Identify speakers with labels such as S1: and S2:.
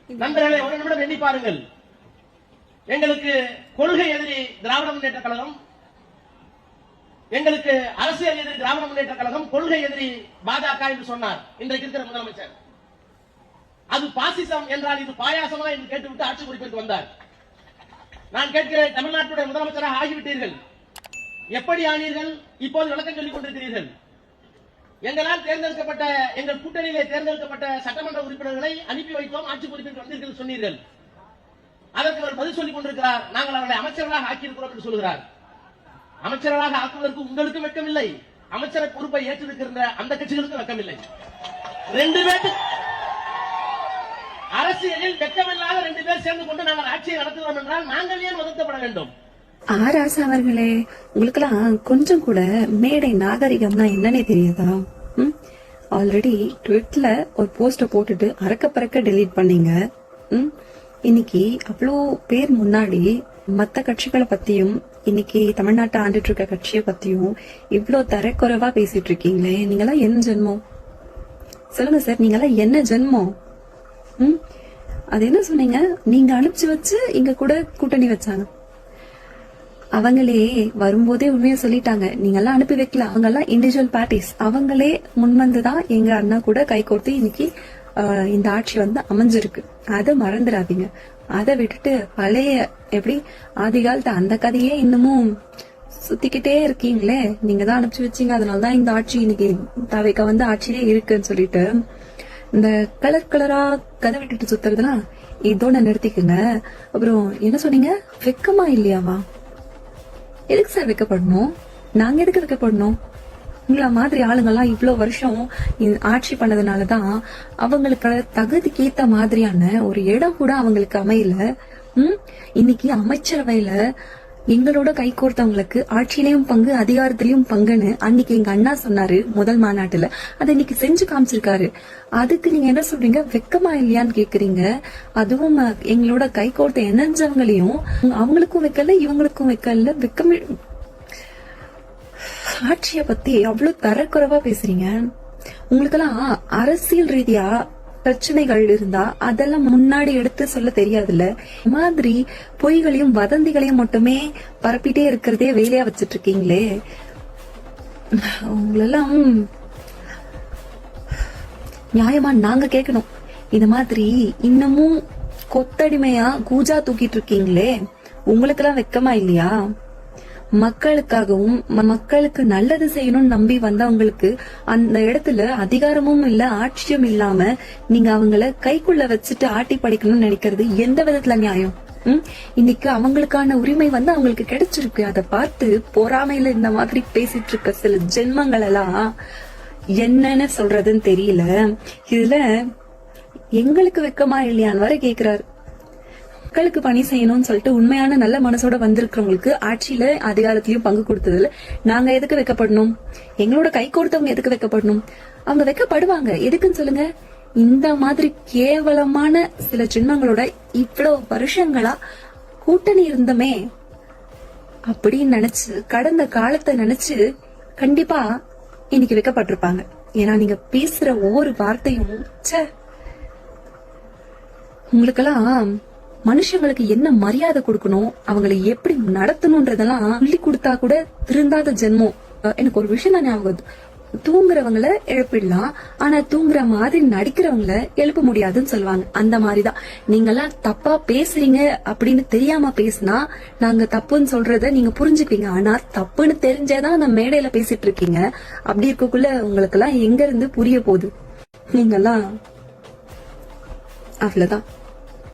S1: நண்பர்களை ஒரு நிமிடம் எண்ணி பாருங்கள். எங்களுக்கு கொள்கை எதிரி திராவிட முன்னேற்ற கழகம், எங்களுக்கு அரசியல் எதிரி திராவிட முன்னேற்ற கழகம், கொள்கை எதிரி பாஜக என்று சொன்னார் இன்றைக்கு இருக்கிற முதலமைச்சர். அது பாசிசம் என்றால் இது பாயாசமா என்று கேட்டுவிட்டு ஆட்சி பொறுப்பிற்கு வந்தார். நான் கேட்கிறேன், தமிழ்நாட்டுடைய முதலமைச்சராக ஆகிவிட்டீர்கள், எப்படி ஆனீர்கள்? இப்போது விளக்கம் சொல்லிக் கொண்டிருக்கிறீர்கள். எங்களால் தேர்ந்தெடுக்கப்பட்ட, எங்கள் கூட்டணியிலே தேர்ந்தெடுக்கப்பட்ட சட்டமன்ற உறுப்பினர்களை அனுப்பி வைத்தோம், ஆட்சி பொறுப்பிற்கு வந்தீர்கள் சொன்னீர்கள். அதற்கு அவர் பதில் சொல்லிக் கொண்டிருக்கிறார், நாங்கள் அவர்களை அமைச்சர்களாக ஆக்கியிருக்கிறோம் என்று சொல்கிறார். அமைச்சர்களாக ஆக்குவதற்கு உங்களுக்கும் வெட்கமில்லை, அமைச்சரை பொறுப்பை ஏற்றிருக்கின்ற அந்த கட்சிகளுக்கும் வெட்கமில்லை. ரெண்டு பேருக்கு அரசியலில் வெட்கமில்லாத ரெண்டு பேர் சேர்ந்து கொண்டு நாங்கள் ஆட்சியை நடத்துகிறோம் என்றால் நாங்கள் ஏன் வருத்தப்பட வேண்டும்?
S2: ஆராசா அவர்களே, உங்களுக்கெல்லாம் கொஞ்சம் கூட மேடை நாகரிகம்னா என்னன்னே தெரியாதா? ஆல்ரெடி ட்விட்டர்ல ஒரு போஸ்ட போட்டுட்டு அறக்க பறக்க டெலீட் பண்ணீங்க. இன்னைக்கு அவ்வளோ பேர் முன்னாடி மத்த கட்சிகளை பத்தியும், இன்னைக்கு தமிழ்நாட்டை ஆண்டுட்டு இருக்க கட்சியை பத்தியும் இவ்வளோ தரக்குறைவா பேசிட்டு இருக்கீங்களே, நீங்கெல்லாம் என்ன ஜென்மம்? சொல்லுங்க சார், நீங்கெல்லாம் என்ன ஜென்மம்? அது என்ன சொன்னீங்க? நீங்க அனுப்பிச்சு வச்சு இங்க கூட கூட்டணி வச்சாங்க. அவங்களே வரும்போதே உண்மையா சொல்லிட்டாங்க, நீங்க எல்லாம் அனுப்பி வைக்கல, அவங்க எல்லாம் இண்டிவிஜுவல் பார்ட்டிஸ். அவங்களே முன்வந்துதான் எங்க அண்ணா கூட கை கோர்த்து இன்னைக்கு இந்த ஆட்சி வந்து அமைஞ்சிருக்கு. அதை மறந்துடாதீங்க. அதை விட்டுட்டு பழைய எப்படி ஆதி காலத்து அந்த கதையே இன்னமும் சுத்திக்கிட்டே இருக்கீங்களே. நீங்க தான் அனுப்பிச்சு வச்சீங்க, அதனாலதான் இந்த ஆட்சி இன்னைக்கு தவைக்க வந்து ஆட்சியே இருக்குன்னு சொல்லிட்டு இந்த கலர் கலரா கதை விட்டுட்டு சுத்துறதுலாம் இதோட நிறுத்திக்குங்க. அப்புறம் என்ன சொன்னீங்க? வெக்கமா இல்லையாவா? எதுக்கு சார் வைக்கப்படணும்? நாங்க எதுக்கு வைக்கப்படணும்? உங்கள மாதிரி ஆளுங்கெல்லாம் இவ்வளவு வருஷம் ஆட்சி பண்ணதுனாலதான் அவங்களுக்கு தகுதிக்கு ஏத்த மாதிரியான ஒரு இடம் கூட அவங்களுக்கு அமையல. இன்னைக்கு அமைச்சரவையில எங்களோட கை கோர்த்தவங்களுக்கு ஆட்சியிலையும் பங்கு, அதிகாரத்திலையும் பங்குன்னு அன்னைக்கு எங்க அண்ணா சொன்னாரு முதல் மாநாட்டுல. அதை இன்னைக்கு செஞ்சு காமிச்சிருக்காரு. அதுக்கு நீங்க என்ன சொல்றீங்க? வெக்கமா இல்லையான்னு கேக்குறீங்க. அதுவும் எங்களோட கை கோர்த்த இணைஞ்சவங்களையும் அவங்களுக்கும் வைக்கல, இவங்களுக்கும் வைக்கல. வெக்கமே. ஆட்சிய பத்தி அவ்வளவு தரக்குறைவா பேசுறீங்க. உங்களுக்கெல்லாம் அரசியல் ரீதியா பிரச்சனைகள் இருந்தா அதெல்லாம் முன்னாடி எடுத்து சொல்ல தெரியாதுல்ல. மாதிரி பொய்களையும் வதந்திகளையும் மட்டுமே பரப்பிட்டே இருக்கிறதே வேலையா வச்சிட்டு இருக்கீங்களே. உங்களெல்லாம் நியாயமா நாங்க கேட்கணும். இந்த மாதிரி இன்னமும் கொத்தடிமையா கூஜா தூக்கிட்டு இருக்கீங்களே, உங்களுக்கு எல்லாம் வெக்கமா இல்லையா? மக்களுக்காகவும் மக்களுக்கு நல்லது செய்யணும்னு நம்பி வந்தவங்களுக்கு அந்த இடத்துல அதிகாரமும் இல்ல, ஆட்சியும் இல்லாம நீங்க அவங்கள கைக்குள்ள வச்சுட்டு ஆட்டி படிக்கணும்னு நினைக்கிறது எந்த விதத்துல நியாயம்? இன்னைக்கு அவங்களுக்கான உரிமை வந்து அவங்களுக்கு கிடைச்சிருக்கு. அதை பார்த்து பொறாமையில இந்த மாதிரி பேசிட்டு இருக்க சில ஜென்மங்கள் எல்லாம் என்னன்னு சொல்றதுன்னு தெரியல. இதுல எங்களுக்கு வெக்கமா இல்லையான்னு வரை கேக்குறாரு. மக்களுக்கு பணி செய்யணும்னு சொல்லிட்டு உண்மையான நல்ல மனசோட வந்திருக்கிறவங்களுக்கு ஆட்சியில அதிகாரத்திலயும் பங்கு கொடுத்ததுல நாங்க எதுக்கு வைக்கப்படணும்? எங்களோட கை கொடுத்தவங்க எதுக்கு வைக்கப்படணும்? அவங்க வைக்கப்படுவாங்க. எதுக்குன்னு சொல்லுங்க? இந்த மாதிரி கேவலமான சில சின்னங்களோட இவ்வளவு வருஷங்களா கூட்டணி இருந்தமே அப்படின்னு நினைச்சு, கடந்த காலத்தை நினைச்சு கண்டிப்பா இன்னைக்கு வைக்கப்பட்டிருப்பாங்க. ஏன்னா நீங்க பேசுற ஒவ்வொரு வார்த்தையும் உங்களுக்கெல்லாம் மனுஷங்களுக்கு என்ன மரியாதை கொடுக்கணும், அவங்களை எப்படி நடத்தணும்ன்றதெல்லாம் சொல்லி கொடுத்தா கூட திருந்தாத ஜென்மம். எனக்கு ஒரு விஷயம் தான் ஞாபகம். தூங்குறவங்கள எழுப்பிடலாம், ஆனா தூங்குற மாதிரி நடிக்கிறவங்கள எழுப்ப முடியாதுன்னு சொல்லுவாங்க. அந்த மாதிரிதான் நீங்கெல்லாம் தப்பா பேசுறீங்க அப்படின்னு தெரியாம பேசினா நாங்க தப்புன்னு சொல்றத நீங்க புரிஞ்சுப்பீங்க. ஆனா தப்புன்னு தெரிஞ்சேதான் அந்த மேடையில பேசிட்டு இருக்கீங்க. அப்படி இருக்கக்குள்ள உங்களுக்கு எல்லாம் எங்க இருந்து புரிய போகுது? நீங்கெல்லாம் அவ்வளவுதான்.